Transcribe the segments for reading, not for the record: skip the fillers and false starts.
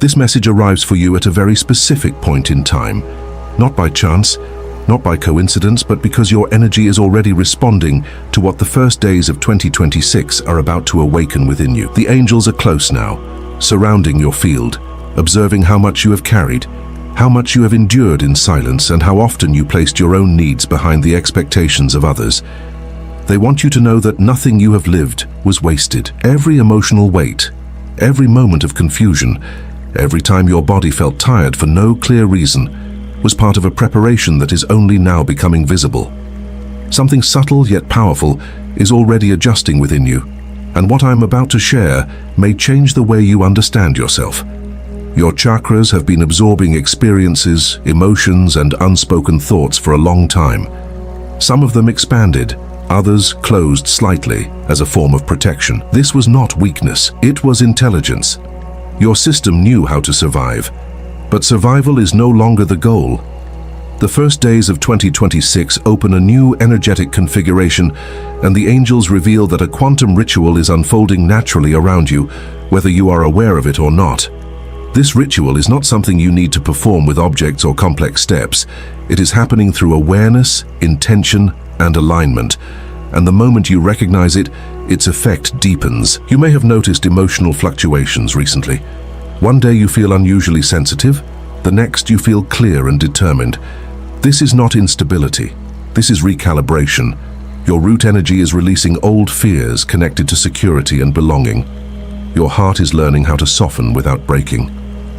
This message arrives for you at a very specific point in time, not by chance, not by coincidence, but because your energy is already responding to what the first days of 2026 are about to awaken within you. The angels are close now, surrounding your field, observing how much you have carried, how much you have endured in silence, and how often you placed your own needs behind the expectations of others. They want you to know that nothing you have lived was wasted. Every emotional weight, every moment of confusion, every time your body felt tired for no clear reason, was part of a preparation that is only now becoming visible. Something subtle yet powerful is already adjusting within you, and what I'm about to share may change the way you understand yourself. Your chakras have been absorbing experiences, emotions, and unspoken thoughts for a long time. Some of them expanded, others closed slightly as a form of protection. This was not weakness, it was intelligence. Your system knew how to survive, but survival is no longer the goal. The first days of 2026 open a new energetic configuration, and the angels reveal that a quantum ritual is unfolding naturally around you, whether you are aware of it or not. This ritual is not something you need to perform with objects or complex steps. It is happening through awareness, intention, and alignment. And the moment you recognize it, its effect deepens. You may have noticed emotional fluctuations recently. One day you feel unusually sensitive, the next you feel clear and determined. This is not instability. This is recalibration. Your root energy is releasing old fears connected to security and belonging. Your heart is learning how to soften without breaking.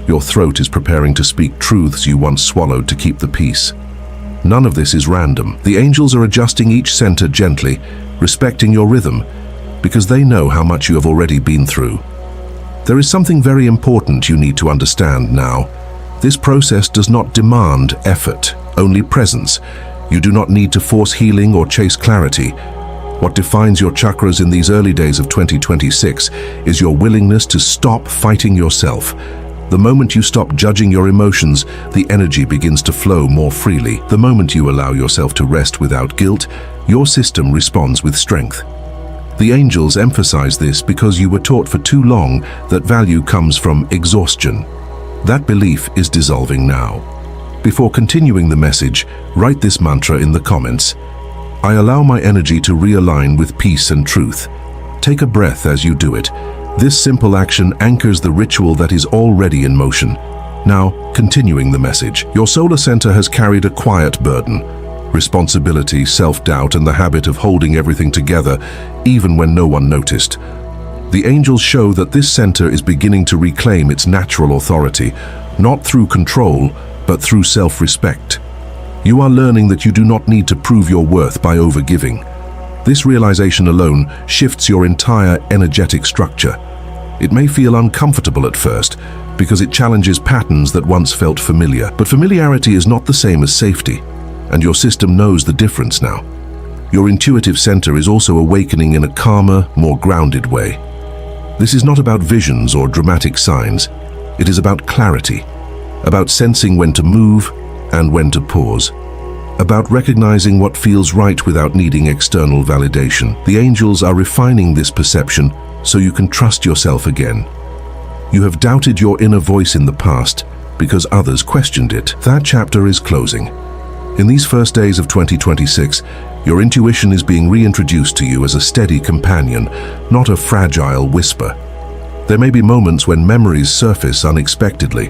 Your throat is preparing to speak truths you once swallowed to keep the peace. None of this is random. The angels are adjusting each center gently, respecting your rhythm, because they know how much you have already been through. There is something very important you need to understand now. This process does not demand effort, only presence. You do not need to force healing or chase clarity. What defines your chakras in these early days of 2026 is your willingness to stop fighting yourself. The moment you stop judging your emotions, the energy begins to flow more freely. The moment you allow yourself to rest without guilt, your system responds with strength. The angels emphasize this because you were taught for too long that value comes from exhaustion. That belief is dissolving now. Before continuing the message, write this mantra in the comments. I allow my energy to realign with peace and truth. Take a breath as you do it. This simple action anchors the ritual that is already in motion. Now, continuing the message. Your solar center has carried a quiet burden. Responsibility, self-doubt, and the habit of holding everything together, even when no one noticed. The angels show that this center is beginning to reclaim its natural authority, not through control, but through self-respect. You are learning that you do not need to prove your worth by overgiving. This realization alone shifts your entire energetic structure. It may feel uncomfortable at first, because it challenges patterns that once felt familiar. But familiarity is not the same as safety, and your system knows the difference now. Your intuitive center is also awakening in a calmer, more grounded way. This is not about visions or dramatic signs. It is about clarity, about sensing when to move and when to pause, about recognizing what feels right without needing external validation. The angels are refining this perception so you can trust yourself again. You have doubted your inner voice in the past because others questioned it. That chapter is closing. In these first days of 2026, your intuition is being reintroduced to you as a steady companion, not a fragile whisper. There may be moments when memories surface unexpectedly,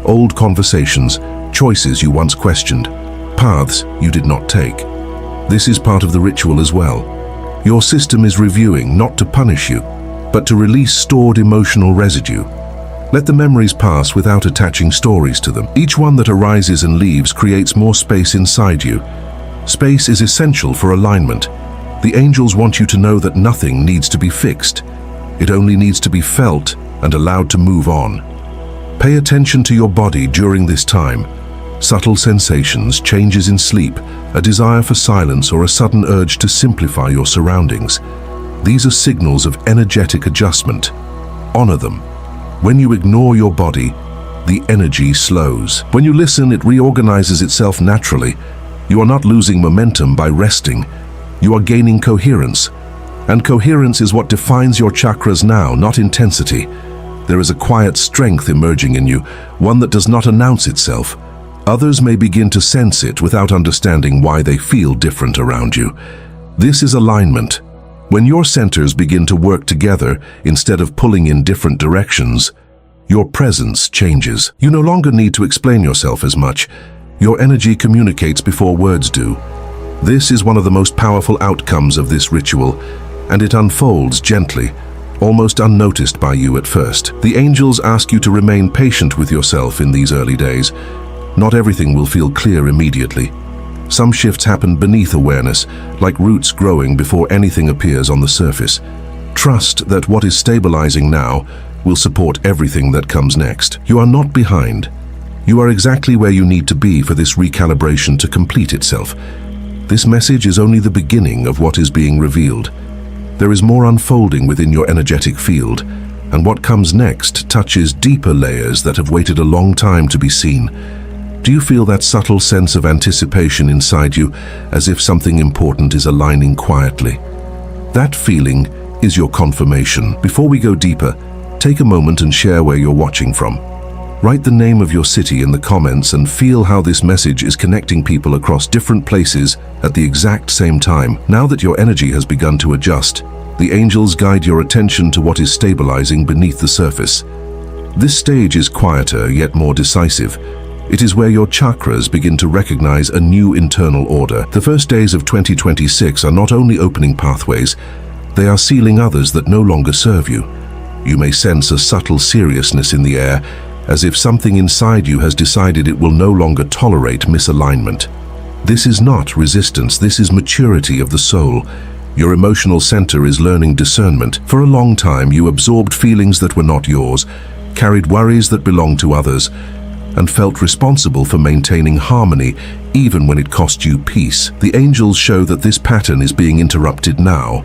old conversations, choices you once questioned, paths you did not take. This is part of the ritual as well. Your system is reviewing not to punish you, but to release stored emotional residue. Let the memories pass without attaching stories to them. Each one that arises and leaves creates more space inside you. Space is essential for alignment. The angels want you to know that nothing needs to be fixed. It only needs to be felt and allowed to move on. Pay attention to your body during this time. Subtle sensations, changes in sleep, a desire for silence, or a sudden urge to simplify your surroundings. These are signals of energetic adjustment. Honor them. When you ignore your body, the energy slows. When you listen, it reorganizes itself naturally. You are not losing momentum by resting. You are gaining coherence. And coherence is what defines your chakras now, not intensity. There is a quiet strength emerging in you, one that does not announce itself. Others may begin to sense it without understanding why they feel different around you. This is alignment. When your centers begin to work together instead of pulling in different directions, your presence changes. You no longer need to explain yourself as much. Your energy communicates before words do. This is one of the most powerful outcomes of this ritual, and it unfolds gently, almost unnoticed by you at first. The angels ask you to remain patient with yourself in these early days. Not everything will feel clear immediately. Some shifts happen beneath awareness, like roots growing before anything appears on the surface. Trust that what is stabilizing now will support everything that comes next. You are not behind. You are exactly where you need to be for this recalibration to complete itself. This message is only the beginning of what is being revealed. There is more unfolding within your energetic field, and what comes next touches deeper layers that have waited a long time to be seen. Do you feel that subtle sense of anticipation inside you, as if something important is aligning quietly? That feeling is your confirmation. Before we go deeper, take a moment and share where you're watching from. Write the name of your city in the comments and feel how this message is connecting people across different places at the exact same time. Now that your energy has begun to adjust, the angels guide your attention to what is stabilizing beneath the surface. This stage is quieter yet more decisive. It is where your chakras begin to recognize a new internal order. The first days of 2026 are not only opening pathways, they are sealing others that no longer serve you. You may sense a subtle seriousness in the air, as if something inside you has decided it will no longer tolerate misalignment. This is not resistance, this is maturity of the soul. Your emotional center is learning discernment. For a long time, you absorbed feelings that were not yours, carried worries that belonged to others, and felt responsible for maintaining harmony even when it cost you peace. The angels show that this pattern is being interrupted now,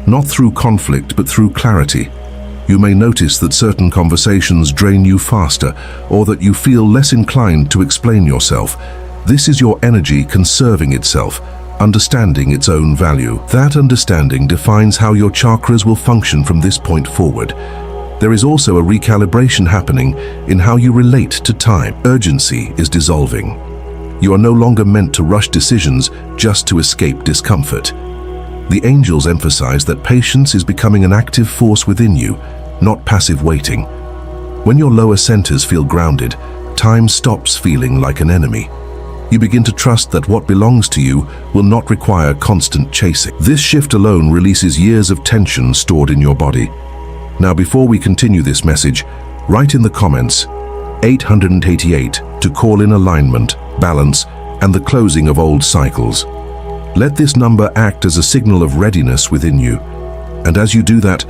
not through conflict but through clarity. You may notice that certain conversations drain you faster, or that you feel less inclined to explain yourself. This is your energy conserving itself, understanding its own value. That understanding defines how your chakras will function from this point forward. There is also a recalibration happening in how you relate to time. Urgency is dissolving. You are no longer meant to rush decisions just to escape discomfort. The angels emphasize that patience is becoming an active force within you, not passive waiting. When your lower centers feel grounded, time stops feeling like an enemy. You begin to trust that what belongs to you will not require constant chasing. This shift alone releases years of tension stored in your body. Now, before we continue this message, write in the comments 888 to call in alignment, balance, and the closing of old cycles. Let this number act as a signal of readiness within you. And as you do that,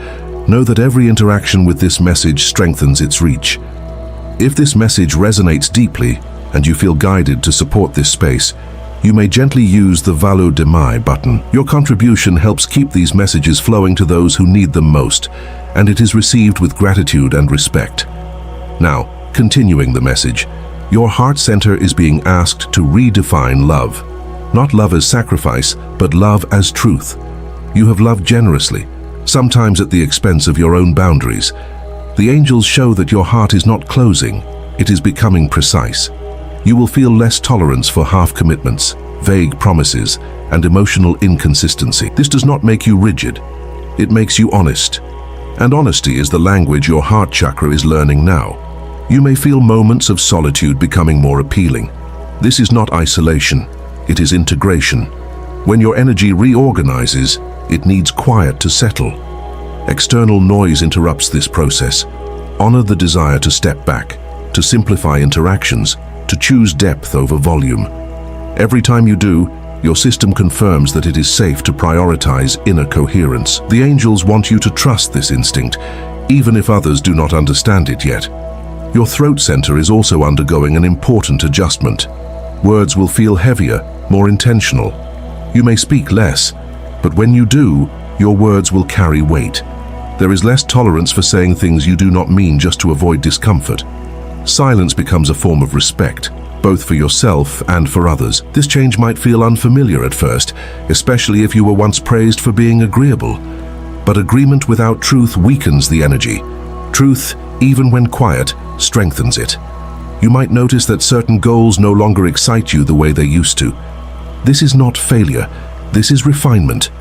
know that every interaction with this message strengthens its reach. If this message resonates deeply and you feel guided to support this space, you may gently use the Valo de Mai button. Your contribution helps keep these messages flowing to those who need them most, and it is received with gratitude and respect. Now, continuing the message, your heart center is being asked to redefine love. Not love as sacrifice, but love as truth. You have loved generously, sometimes at the expense of your own boundaries. The angels show that your heart is not closing, it is becoming precise. You will feel less tolerance for half-commitments, vague promises, and emotional inconsistency. This does not make you rigid, it makes you honest. And honesty is the language your heart chakra is learning now. You may feel moments of solitude becoming more appealing. This is not isolation, it is integration. When your energy reorganizes, it needs quiet to settle. External noise interrupts this process. Honor the desire to step back, to simplify interactions, to choose depth over volume. Every time you do, your system confirms that it is safe to prioritize inner coherence. The angels want you to trust this instinct, even if others do not understand it yet. Your throat center is also undergoing an important adjustment. Words will feel heavier, more intentional. You may speak less, but when you do, your words will carry weight. There is less tolerance for saying things you do not mean just to avoid discomfort. Silence becomes a form of respect, both for yourself and for others. This change might feel unfamiliar at first, especially if you were once praised for being agreeable. But agreement without truth weakens the energy. Truth even when quiet, strengthens it. You might notice that certain goals no longer excite you the way they used to. This is not failure, this is refinement.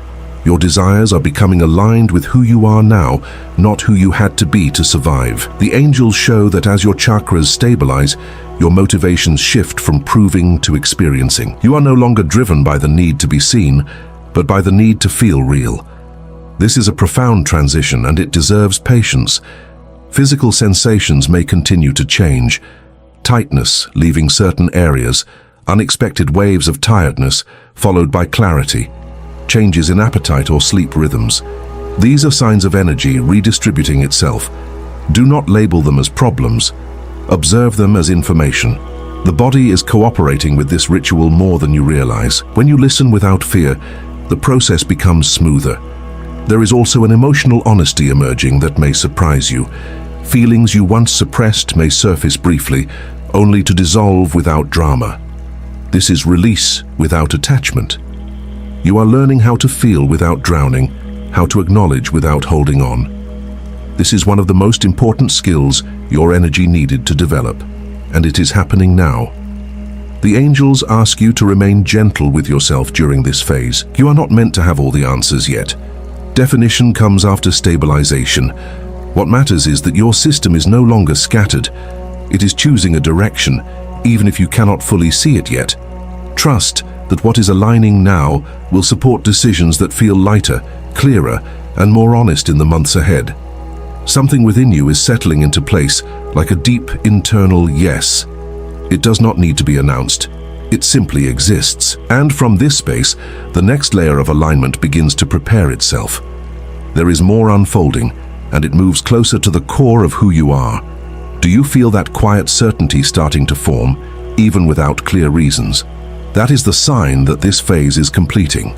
Your desires are becoming aligned with who you are now, not who you had to be to survive. The angels show that as your chakras stabilize, your motivations shift from proving to experiencing. You are no longer driven by the need to be seen, but by the need to feel real. This is a profound transition, and it deserves patience. Physical sensations may continue to change. Tightness, leaving certain areas, unexpected waves of tiredness, followed by clarity. Changes in appetite or sleep rhythms. These are signs of energy redistributing itself. Do not label them as problems. Observe them as information. The body is cooperating with this ritual more than you realize. When you listen without fear, the process becomes smoother. There is also an emotional honesty emerging that may surprise you. Feelings you once suppressed may surface briefly, only to dissolve without drama. This is release without attachment. You are learning how to feel without drowning, how to acknowledge without holding on. This is one of the most important skills your energy needed to develop, and it is happening now. The angels ask you to remain gentle with yourself during this phase. You are not meant to have all the answers yet. Definition comes after stabilization. What matters is that your system is no longer scattered. It is choosing a direction, even if you cannot fully see it yet. Trust that what is aligning now will support decisions that feel lighter, clearer, and more honest in the months ahead. Something within you is settling into place, like a deep internal yes. It does not need to be announced. It simply exists. And from this space, the next layer of alignment begins to prepare itself. There is more unfolding, and it moves closer to the core of who you are. Do you feel that quiet certainty starting to form, even without clear reasons? That is the sign that this phase is completing.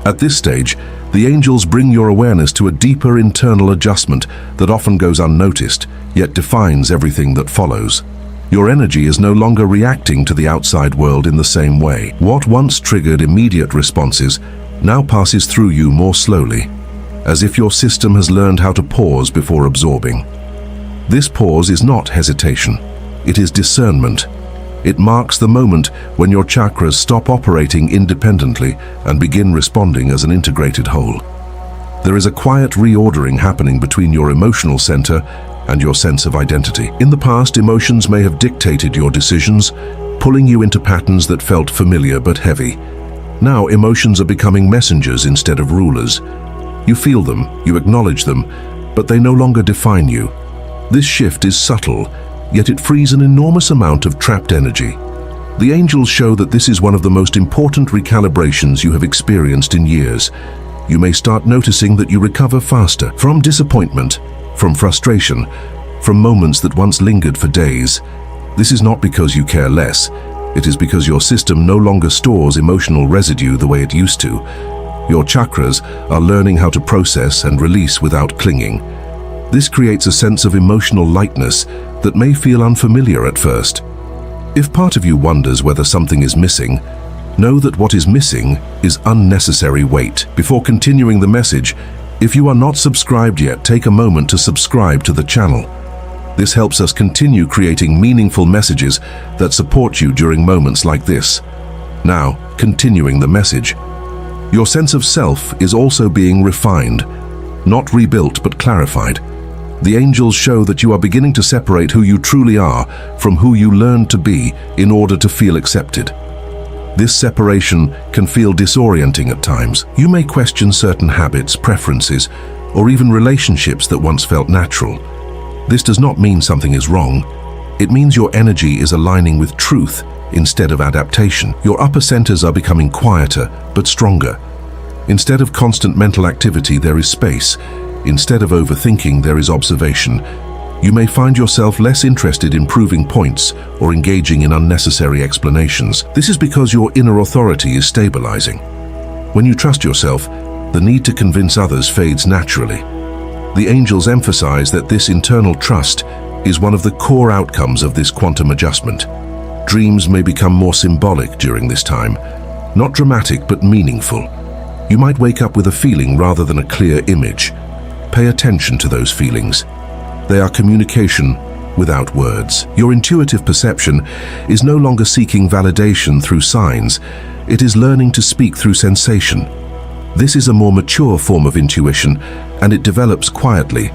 At this stage, the angels bring your awareness to a deeper internal adjustment that often goes unnoticed, yet defines everything that follows. Your energy is no longer reacting to the outside world in the same way. What once triggered immediate responses now passes through you more slowly, as if your system has learned how to pause before absorbing. This pause is not hesitation, it is discernment. It marks the moment when your chakras stop operating independently and begin responding as an integrated whole. There is a quiet reordering happening between your emotional center and your sense of identity. In the past, emotions may have dictated your decisions, pulling you into patterns that felt familiar but heavy. Now, emotions are becoming messengers instead of rulers. You feel them, you acknowledge them, but they no longer define you. This shift is subtle, yet it frees an enormous amount of trapped energy. The angels show that this is one of the most important recalibrations you have experienced in years. You may start noticing that you recover faster from disappointment, from frustration, from moments that once lingered for days. This is not because you care less. It is because your system no longer stores emotional residue the way it used to. Your chakras are learning how to process and release without clinging. This creates a sense of emotional lightness that may feel unfamiliar at first. If part of you wonders whether something is missing, know that what is missing is unnecessary weight. Before continuing the message, if you are not subscribed yet, take a moment to subscribe to the channel. This helps us continue creating meaningful messages that support you during moments like this. Now, continuing the message. Your sense of self is also being refined, not rebuilt but clarified. The angels show that you are beginning to separate who you truly are from who you learned to be in order to feel accepted. This separation can feel disorienting at times. You may question certain habits, preferences, or even relationships that once felt natural. This does not mean something is wrong. It means your energy is aligning with truth instead of adaptation. Your upper centers are becoming quieter but stronger. Instead of constant mental activity, there is space. Instead of overthinking, there is observation. You may find yourself less interested in proving points or engaging in unnecessary explanations. This is because your inner authority is stabilizing. When you trust yourself, the need to convince others fades naturally. The angels emphasize that this internal trust is one of the core outcomes of this quantum adjustment. Dreams may become more symbolic during this time, not dramatic but meaningful. You might wake up with a feeling rather than a clear image. Pay attention to those feelings. They are communication without words. Your intuitive perception is no longer seeking validation through signs. It is learning to speak through sensation. This is a more mature form of intuition, and it develops quietly.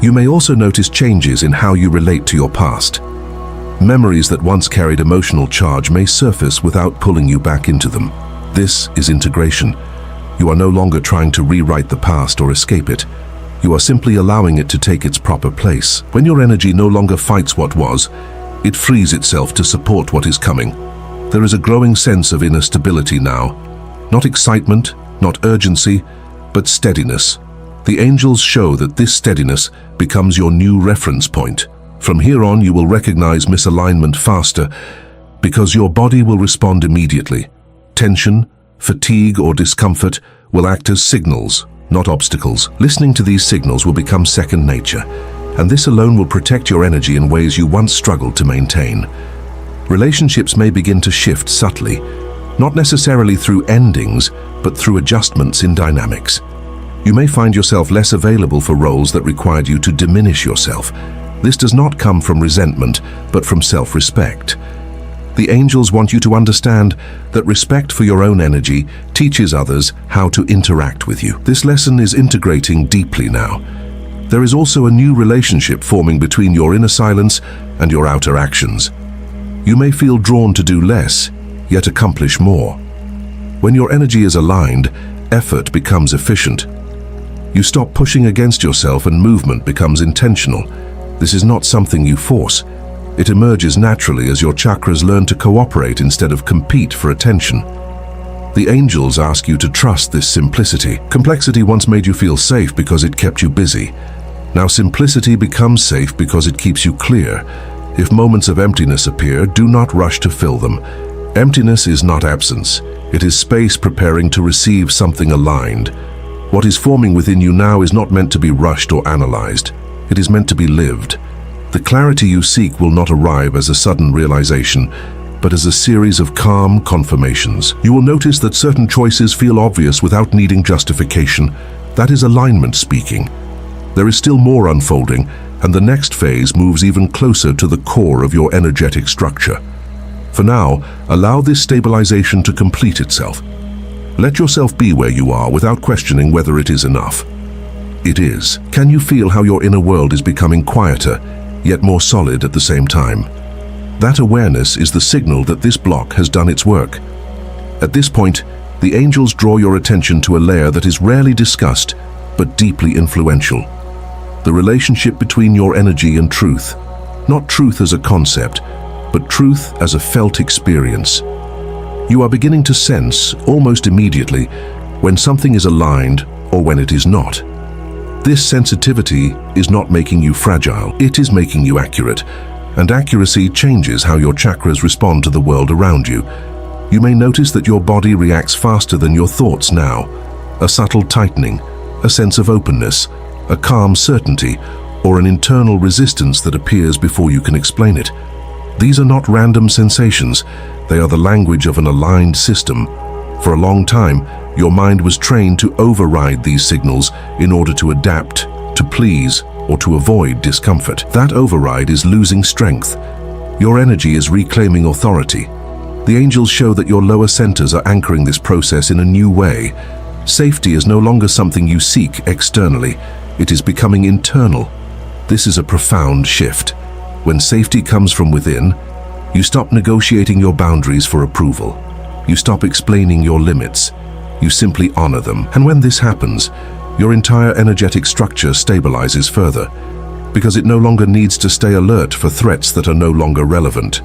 You may also notice changes in how you relate to your past. Memories that once carried emotional charge may surface without pulling you back into them. This is integration. You are no longer trying to rewrite the past or escape it. You are simply allowing it to take its proper place. When your energy no longer fights what was, it frees itself to support what is coming. There is a growing sense of inner stability now. Not excitement, not urgency, but steadiness. The angels show that this steadiness becomes your new reference point. From here on, you will recognize misalignment faster because your body will respond immediately. Tension, fatigue, or discomfort will act as signals, not obstacles. Listening to these signals will become second nature, and this alone will protect your energy in ways you once struggled to maintain. Relationships may begin to shift subtly, not necessarily through endings, but through adjustments in dynamics. You may find yourself less available for roles that required you to diminish yourself. This does not come from resentment, but from self-respect. The angels want you to understand that respect for your own energy teaches others how to interact with you. This lesson is integrating deeply now. There is also a new relationship forming between your inner silence and your outer actions. You may feel drawn to do less, yet accomplish more. When your energy is aligned, effort becomes efficient. You stop pushing against yourself and movement becomes intentional. This is not something you force. It emerges naturally as your chakras learn to cooperate instead of compete for attention. The angels ask you to trust this simplicity. Complexity once made you feel safe because it kept you busy. Now simplicity becomes safe because it keeps you clear. If moments of emptiness appear, do not rush to fill them. Emptiness is not absence. It is space preparing to receive something aligned. What is forming within you now is not meant to be rushed or analyzed. It is meant to be lived. The clarity you seek will not arrive as a sudden realization, but as a series of calm confirmations. You will notice that certain choices feel obvious without needing justification. That is alignment speaking. There is still more unfolding, and the next phase moves even closer to the core of your energetic structure. For now, allow this stabilization to complete itself. Let yourself be where you are without questioning whether it is enough. It is. Can you feel how your inner world is becoming quieter, yet more solid at the same time? That awareness is the signal that this block has done its work. At this point, the angels draw your attention to a layer that is rarely discussed, but deeply influential. The relationship between your energy and truth. Not truth as a concept, but truth as a felt experience. You are beginning to sense, almost immediately, when something is aligned or when it is not. This sensitivity is not making you fragile, it is making you accurate, and accuracy changes how your chakras respond to the world around you. You may notice that your body reacts faster than your thoughts now. A subtle tightening, a sense of openness, a calm certainty, or an internal resistance that appears before you can explain it. These are not random sensations, they are the language of an aligned system. For a long time, your mind was trained to override these signals in order to adapt, to please, or to avoid discomfort. That override is losing strength. Your energy is reclaiming authority. The angels show that your lower centers are anchoring this process in a new way. Safety is no longer something you seek externally. It is becoming internal. This is a profound shift. When safety comes from within, you stop negotiating your boundaries for approval. You stop explaining your limits. You simply honor them. And when this happens, your entire energetic structure stabilizes further, because it no longer needs to stay alert for threats that are no longer relevant.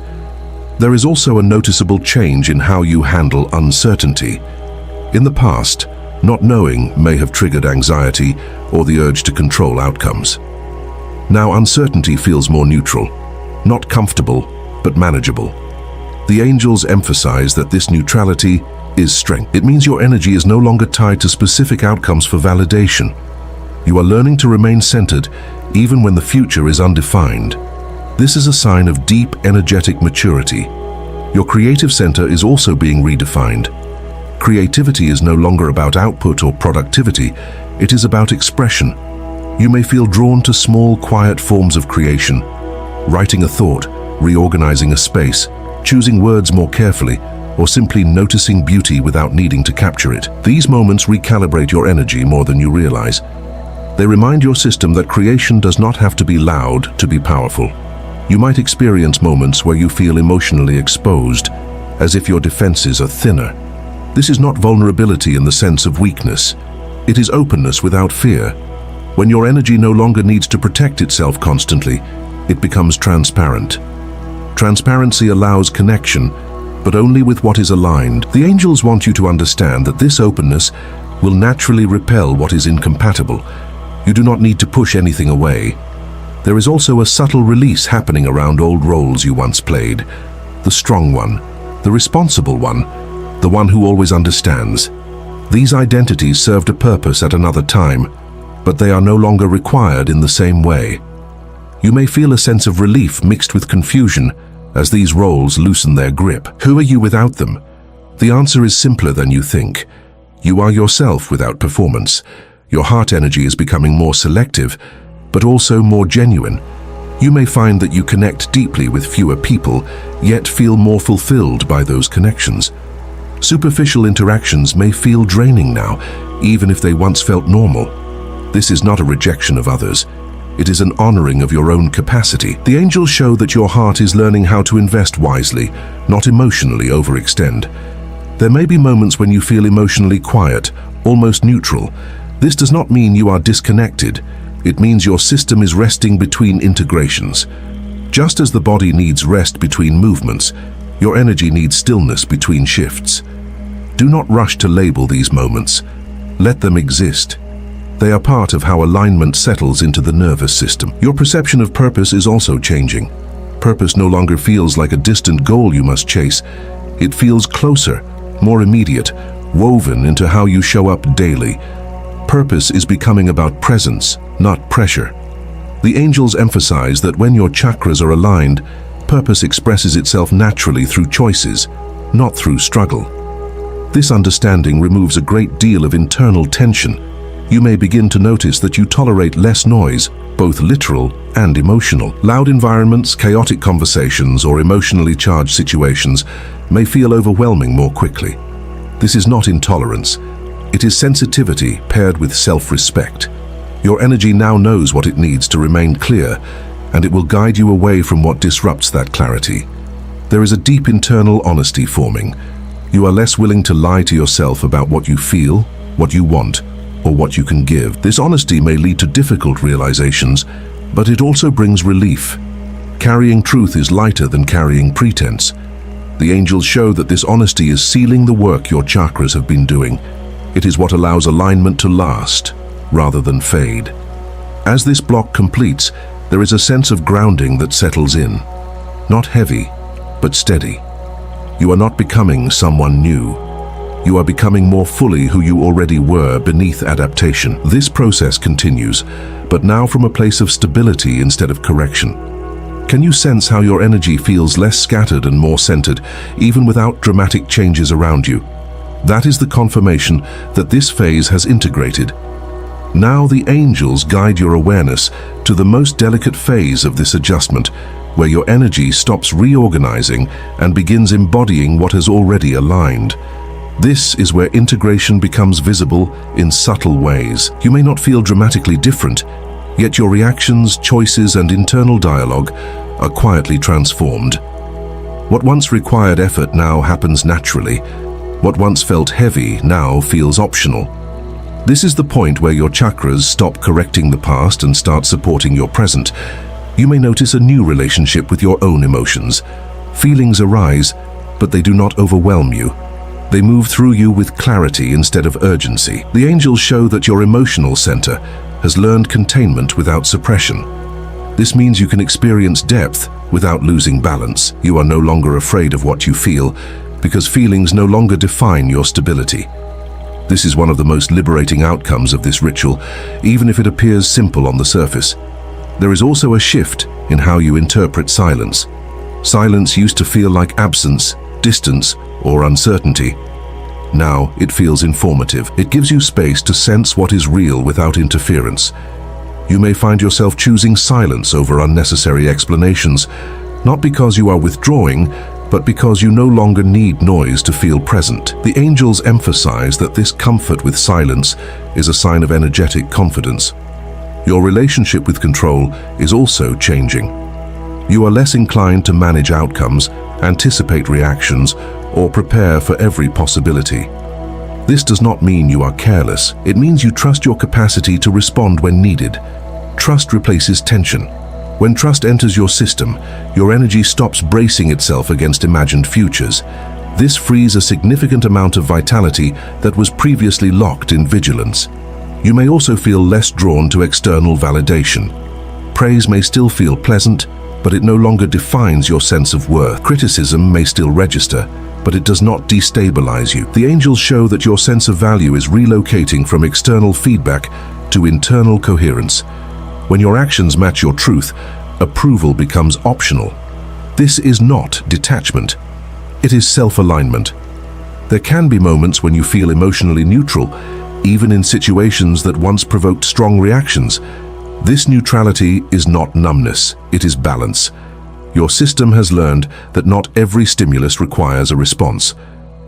There is also a noticeable change in how you handle uncertainty. In the past, not knowing may have triggered anxiety or the urge to control outcomes. Now uncertainty feels more neutral, not comfortable, but manageable. The angels emphasize that this neutrality is strength. It means your energy is no longer tied to specific outcomes for validation. You are learning to remain centered even when the future is undefined. This is a sign of deep energetic maturity. Your creative center is also being redefined. Creativity is no longer about output or productivity, it is about expression. You may feel drawn to small, quiet forms of creation, writing a thought, reorganizing a space, choosing words more carefully, or simply noticing beauty without needing to capture it. These moments recalibrate your energy more than you realize. They remind your system that creation does not have to be loud to be powerful. You might experience moments where you feel emotionally exposed, as if your defenses are thinner. This is not vulnerability in the sense of weakness. It is openness without fear. When your energy no longer needs to protect itself constantly, it becomes transparent. Transparency allows connection, but only with what is aligned. The angels want you to understand that this openness will naturally repel what is incompatible. You do not need to push anything away. There is also a subtle release happening around old roles you once played. The strong one, the responsible one, the one who always understands. These identities served a purpose at another time, but they are no longer required in the same way. You may feel a sense of relief mixed with confusion as these roles loosen their grip. Who are you without them? The answer is simpler than you think. You are yourself without performance. Your heart energy is becoming more selective, but also more genuine. You may find that you connect deeply with fewer people, yet feel more fulfilled by those connections. Superficial interactions may feel draining now, even if they once felt normal. This is not a rejection of others. It is an honoring of your own capacity. The angels show that your heart is learning how to invest wisely, not emotionally overextend. There may be moments when you feel emotionally quiet, almost neutral. This does not mean you are disconnected. It means your system is resting between integrations. Just as the body needs rest between movements, your energy needs stillness between shifts. Do not rush to label these moments. Let them exist. They are part of how alignment settles into the nervous system. Your perception of purpose is also changing. Purpose no longer feels like a distant goal you must chase. It feels closer, more immediate, woven into how you show up daily. Purpose is becoming about presence, not pressure. The angels emphasize that when your chakras are aligned, purpose expresses itself naturally through choices, not through struggle. This understanding removes a great deal of internal tension. You may begin to notice that you tolerate less noise, both literal and emotional. Loud environments, chaotic conversations, or emotionally charged situations may feel overwhelming more quickly. This is not intolerance. It is sensitivity paired with self-respect. Your energy now knows what it needs to remain clear, and it will guide you away from what disrupts that clarity. There is a deep internal honesty forming. You are less willing to lie to yourself about what you feel, what you want, or what you can give. This honesty may lead to difficult realizations, but it also brings relief. Carrying truth is lighter than carrying pretense. The angels show that this honesty is sealing the work your chakras have been doing. It is what allows alignment to last, rather than fade. As this block completes, there is a sense of grounding that settles in. Not heavy, but steady. You are not becoming someone new. You are becoming more fully who you already were beneath adaptation. This process continues, but now from a place of stability instead of correction. Can you sense how your energy feels less scattered and more centered, even without dramatic changes around you? That is the confirmation that this phase has integrated. Now the angels guide your awareness to the most delicate phase of this adjustment, where your energy stops reorganizing and begins embodying what has already aligned. This is where integration becomes visible in subtle ways. You may not feel dramatically different, yet your reactions, choices, and internal dialogue are quietly transformed. What once required effort now happens naturally. What once felt heavy now feels optional. This is the point where your chakras stop correcting the past and start supporting your present. You may notice a new relationship with your own emotions. Feelings arise, but they do not overwhelm you. They move through you with clarity instead of urgency. The angels show that your emotional center has learned containment without suppression. This means you can experience depth without losing balance. You are no longer afraid of what you feel, because feelings no longer define your stability. This is one of the most liberating outcomes of this ritual, even if it appears simple on the surface. There is also a shift in how you interpret silence. Silence used to feel like absence, distance, or uncertainty. Now it feels informative. It gives you space to sense what is real without interference. You may find yourself choosing silence over unnecessary explanations, not because you are withdrawing, but because you no longer need noise to feel present. The angels emphasize that this comfort with silence is a sign of energetic confidence. Your relationship with control is also changing. You are less inclined to manage outcomes, anticipate reactions, or prepare for every possibility. This does not mean you are careless. It means you trust your capacity to respond when needed. Trust replaces tension. When trust enters your system, your energy stops bracing itself against imagined futures. This frees a significant amount of vitality that was previously locked in vigilance. You may also feel less drawn to external validation. Praise may still feel pleasant, but it no longer defines your sense of worth. Criticism may still register, but it does not destabilize you. The angels show that your sense of value is relocating from external feedback to internal coherence. When your actions match your truth, approval becomes optional. This is not detachment. It is self-alignment. There can be moments when you feel emotionally neutral, even in situations that once provoked strong reactions. This neutrality is not numbness, it is balance. Your system has learned that not every stimulus requires a response.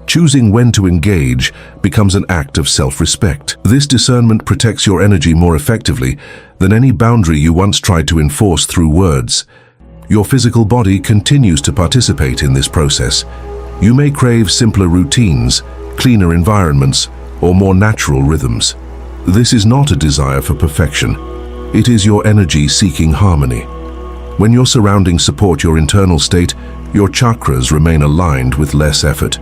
Choosing when to engage becomes an act of self-respect. This discernment protects your energy more effectively than any boundary you once tried to enforce through words. Your physical body continues to participate in this process. You may crave simpler routines, cleaner environments, or more natural rhythms. This is not a desire for perfection. It is your energy seeking harmony. When your surroundings support your internal state, your chakras remain aligned with less effort.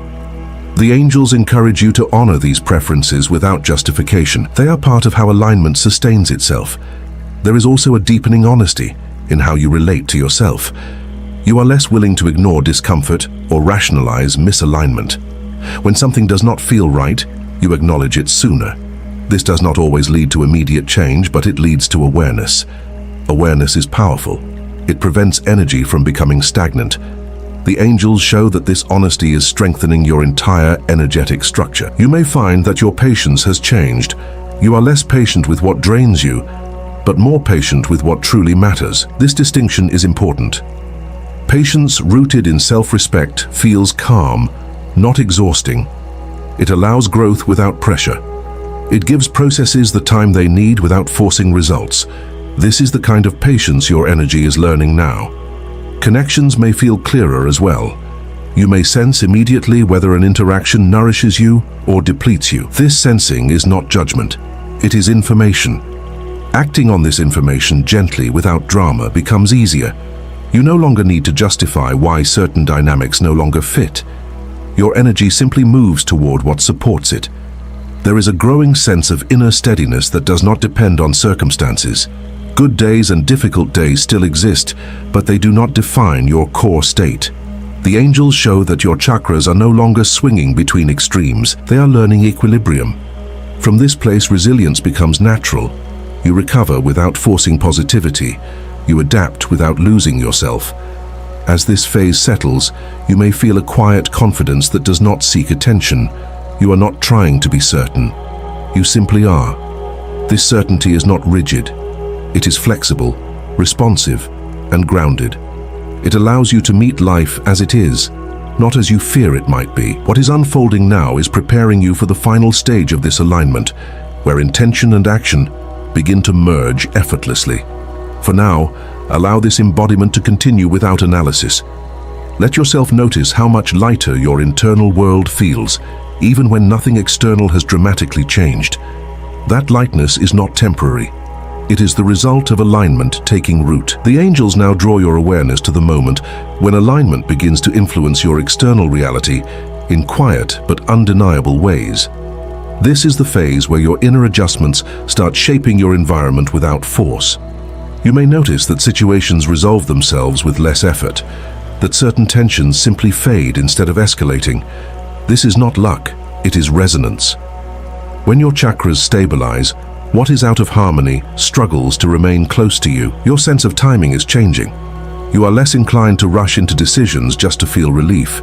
The angels encourage you to honor these preferences without justification. They are part of how alignment sustains itself. There is also a deepening honesty in how you relate to yourself. You are less willing to ignore discomfort or rationalize misalignment. When something does not feel right, you acknowledge it sooner. This does not always lead to immediate change, but it leads to awareness. Awareness is powerful. It prevents energy from becoming stagnant. The angels show that this honesty is strengthening your entire energetic structure. You may find that your patience has changed. You are less patient with what drains you, but more patient with what truly matters. This distinction is important. Patience rooted in self-respect feels calm, not exhausting. It allows growth without pressure. It gives processes the time they need without forcing results. This is the kind of patience your energy is learning now. Connections may feel clearer as well. You may sense immediately whether an interaction nourishes you or depletes you. This sensing is not judgment. It is information. Acting on this information gently without drama becomes easier. You no longer need to justify why certain dynamics no longer fit. Your energy simply moves toward what supports it. There is a growing sense of inner steadiness that does not depend on circumstances. Good days and difficult days still exist, but they do not define your core state. The angels show that your chakras are no longer swinging between extremes. They are learning equilibrium. From this place, resilience becomes natural. You recover without forcing positivity. You adapt without losing yourself. As this phase settles, you may feel a quiet confidence that does not seek attention. You are not trying to be certain. You simply are. This certainty is not rigid. It is flexible, responsive, and grounded. It allows you to meet life as it is, not as you fear it might be. What is unfolding now is preparing you for the final stage of this alignment, where intention and action begin to merge effortlessly. For now, allow this embodiment to continue without analysis. Let yourself notice how much lighter your internal world feels, even when nothing external has dramatically changed. That lightness is not temporary. It is the result of alignment taking root. The angels now draw your awareness to the moment when alignment begins to influence your external reality in quiet but undeniable ways. This is the phase where your inner adjustments start shaping your environment without force. You may notice that situations resolve themselves with less effort, that certain tensions simply fade instead of escalating. This is not luck, it is resonance. When your chakras stabilize, what is out of harmony struggles to remain close to you. Your sense of timing is changing. You are less inclined to rush into decisions just to feel relief.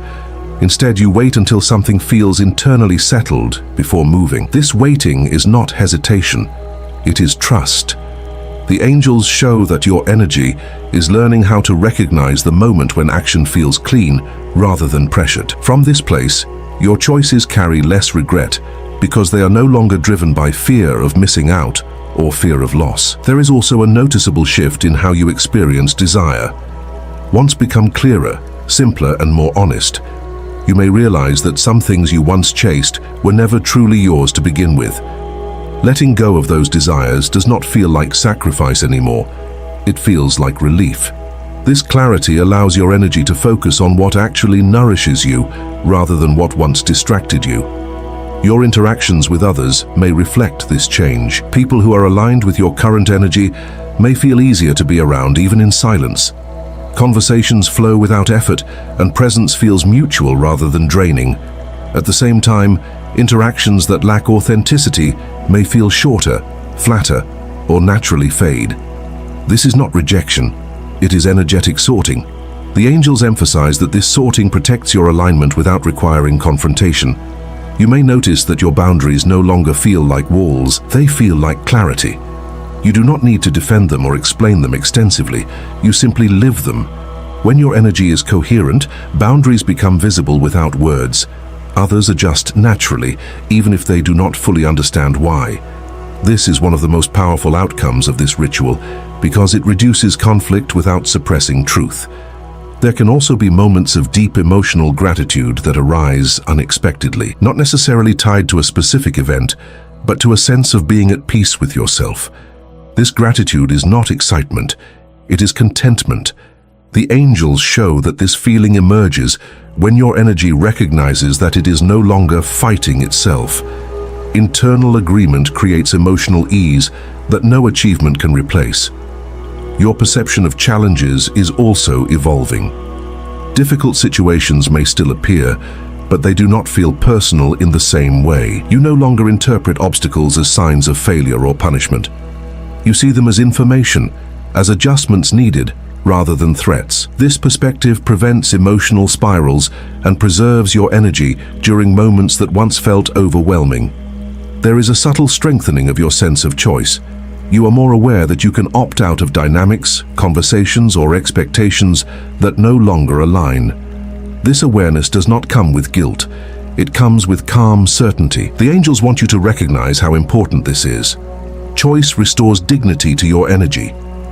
Instead, you wait until something feels internally settled before moving. This waiting is not hesitation, it is trust. The angels show that your energy is learning how to recognize the moment when action feels clean rather than pressured. From this place, your choices carry less regret because they are no longer driven by fear of missing out or fear of loss. There is also a noticeable shift in how you experience desire. Once become clearer, simpler, and more honest, you may realize that some things you once chased were never truly yours to begin with. Letting go of those desires does not feel like sacrifice anymore. It feels like relief. This clarity allows your energy to focus on what actually nourishes you rather than what once distracted you. Your interactions with others may reflect this change. People who are aligned with your current energy may feel easier to be around even in silence. Conversations flow without effort, and presence feels mutual rather than draining. At the same time, interactions that lack authenticity may feel shorter, flatter, or naturally fade. This is not rejection, it is energetic sorting. The angels emphasize that this sorting protects your alignment without requiring confrontation. You may notice that your boundaries no longer feel like walls, they feel like clarity. You do not need to defend them or explain them extensively, you simply live them. When your energy is coherent, boundaries become visible without words. Others adjust naturally, even if they do not fully understand why. This is one of the most powerful outcomes of this ritual, because it reduces conflict without suppressing truth. There can also be moments of deep emotional gratitude that arise unexpectedly, not necessarily tied to a specific event, but to a sense of being at peace with yourself. This gratitude is not excitement, it is contentment. The angels show that this feeling emerges when your energy recognizes that it is no longer fighting itself. Internal agreement creates emotional ease that no achievement can replace. Your perception of challenges is also evolving. Difficult situations may still appear, but they do not feel personal in the same way. You no longer interpret obstacles as signs of failure or punishment. You see them as information, as adjustments needed, rather than threats. This perspective prevents emotional spirals and preserves your energy during moments that once felt overwhelming. There is a subtle strengthening of your sense of choice. You are more aware that you can opt out of dynamics, conversations, or expectations that no longer align. This awareness does not come with guilt. It comes with calm certainty. The angels want you to recognize how important this is. Choice restores dignity to your energy.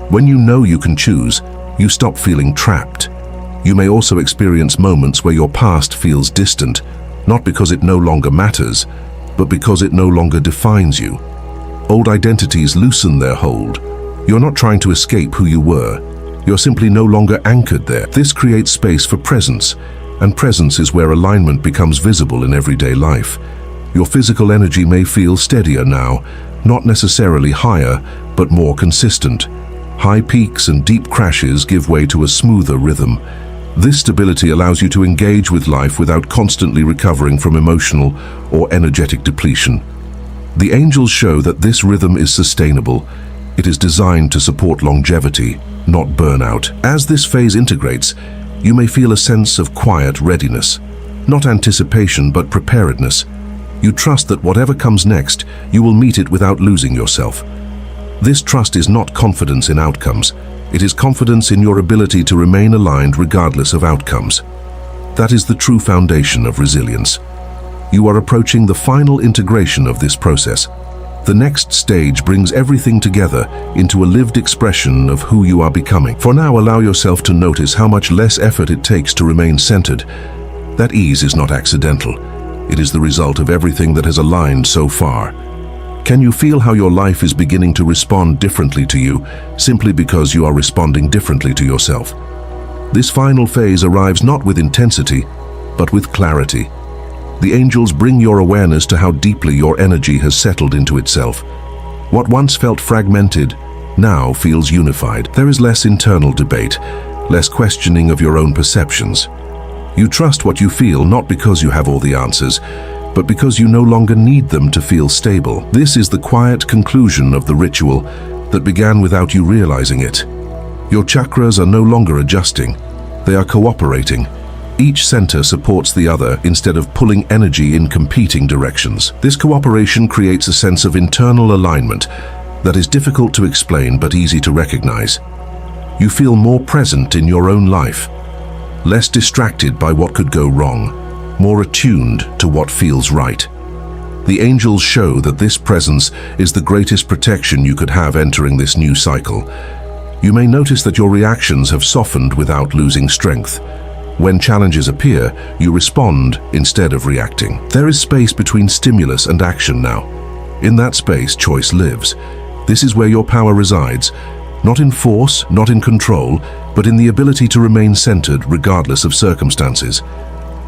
When you know you can choose, you stop feeling trapped. You may also experience moments where your past feels distant, not because it no longer matters, but because it no longer defines you. Old identities loosen their hold. You're not trying to escape who you were. You're simply no longer anchored there. This creates space for presence, and presence is where alignment becomes visible in everyday life. Your physical energy may feel steadier now, not necessarily higher, but more consistent. High peaks and deep crashes give way to a smoother rhythm. This stability allows you to engage with life without constantly recovering from emotional or energetic depletion. The angels show that this rhythm is sustainable. It is designed to support longevity, not burnout. As this phase integrates, you may feel a sense of quiet readiness. Not anticipation, but preparedness. You trust that whatever comes next, you will meet it without losing yourself. This trust is not confidence in outcomes. It is confidence in your ability to remain aligned regardless of outcomes. That is the true foundation of resilience. You are approaching the final integration of this process. The next stage brings everything together into a lived expression of who you are becoming. For now, allow yourself to notice how much less effort it takes to remain centered. That ease is not accidental. It is the result of everything that has aligned so far. Can you feel how your life is beginning to respond differently to you, simply because you are responding differently to yourself? This final phase arrives not with intensity, but with clarity. The angels bring your awareness to how deeply your energy has settled into itself. What once felt fragmented now feels unified. There is less internal debate, less questioning of your own perceptions. You trust what you feel not because you have all the answers, but because you no longer need them to feel stable. This is the quiet conclusion of the ritual that began without you realizing it. Your chakras are no longer adjusting, they are cooperating. Each center supports the other instead of pulling energy in competing directions. This cooperation creates a sense of internal alignment, that is difficult to explain but easy to recognize. You feel more present in your own life, less distracted by what could go wrong, more attuned to what feels right. The angels show that this presence is the greatest protection you could have entering this new cycle. You may notice that your reactions have softened without losing strength. When challenges appear, you respond instead of reacting. There is space between stimulus and action now. In that space, choice lives. This is where your power resides, not in force, not in control, but in the ability to remain centered regardless of circumstances.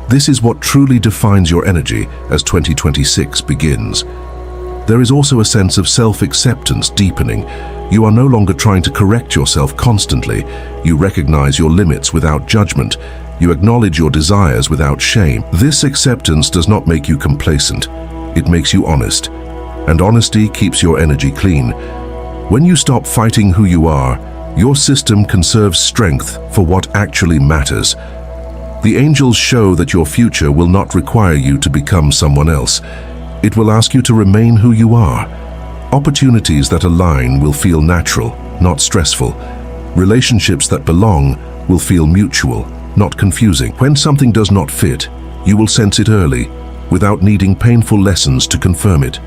This is what truly defines your energy as 2026 begins. There is also a sense of self-acceptance deepening. You are no longer trying to correct yourself constantly. You recognize your limits without judgment. You acknowledge your desires without shame. This acceptance does not make you complacent. It makes you honest. And honesty keeps your energy clean. When you stop fighting who you are, your system conserves strength for what actually matters. The angels show that your future will not require you to become someone else. It will ask you to remain who you are. Opportunities that align will feel natural, not stressful. Relationships that belong will feel mutual, not confusing. When something does not fit, you will sense it early, without needing painful lessons to confirm it.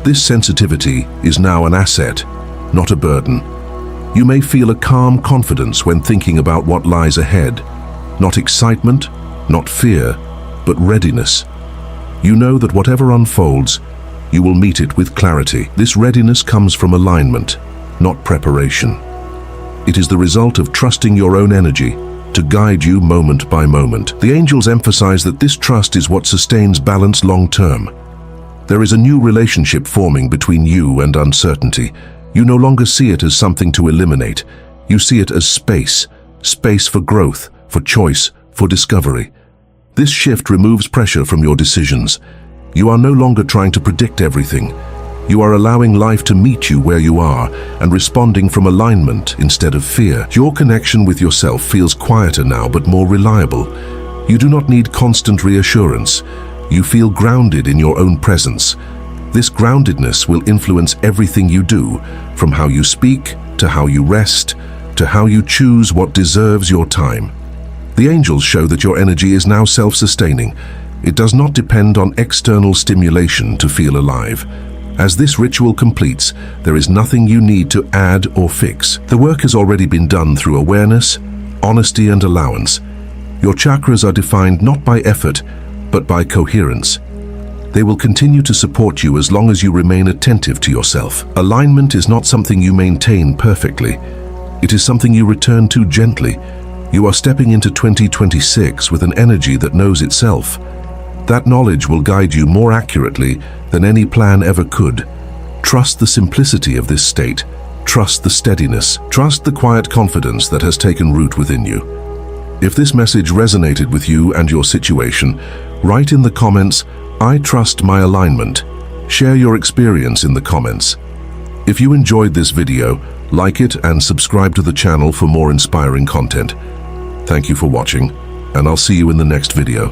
This sensitivity is now an asset, not a burden. You may feel a calm confidence when thinking about what lies ahead. Not excitement, not fear, but readiness. You know that whatever unfolds, you will meet it with clarity. This readiness comes from alignment, not preparation. It is the result of trusting your own energy to guide you moment by moment. The angels emphasize that this trust is what sustains balance long term. There is a new relationship forming between you and uncertainty. You no longer see it as something to eliminate. You see it as space for growth, for choice, for discovery. This shift removes pressure from your decisions. You are no longer trying to predict everything. You are allowing life to meet you where you are and responding from alignment instead of fear. Your connection with yourself feels quieter now but more reliable. You do not need constant reassurance. You feel grounded in your own presence. This groundedness will influence everything you do, from how you speak, to how you rest, to how you choose what deserves your time. The angels show that your energy is now self-sustaining. It does not depend on external stimulation to feel alive. As this ritual completes, there is nothing you need to add or fix. The work has already been done through awareness, honesty, and allowance. Your chakras are defined not by effort, but by coherence. They will continue to support you as long as you remain attentive to yourself. Alignment is not something you maintain perfectly. It is something you return to gently. You are stepping into 2026 with an energy that knows itself. That knowledge will guide you more accurately than any plan ever could. Trust the simplicity of this state. Trust the steadiness. Trust the quiet confidence that has taken root within you. If this message resonated with you and your situation, write in the comments, "I trust my alignment." Share your experience in the comments. If you enjoyed this video, like it and subscribe to the channel for more inspiring content. Thank you for watching, and I'll see you in the next video.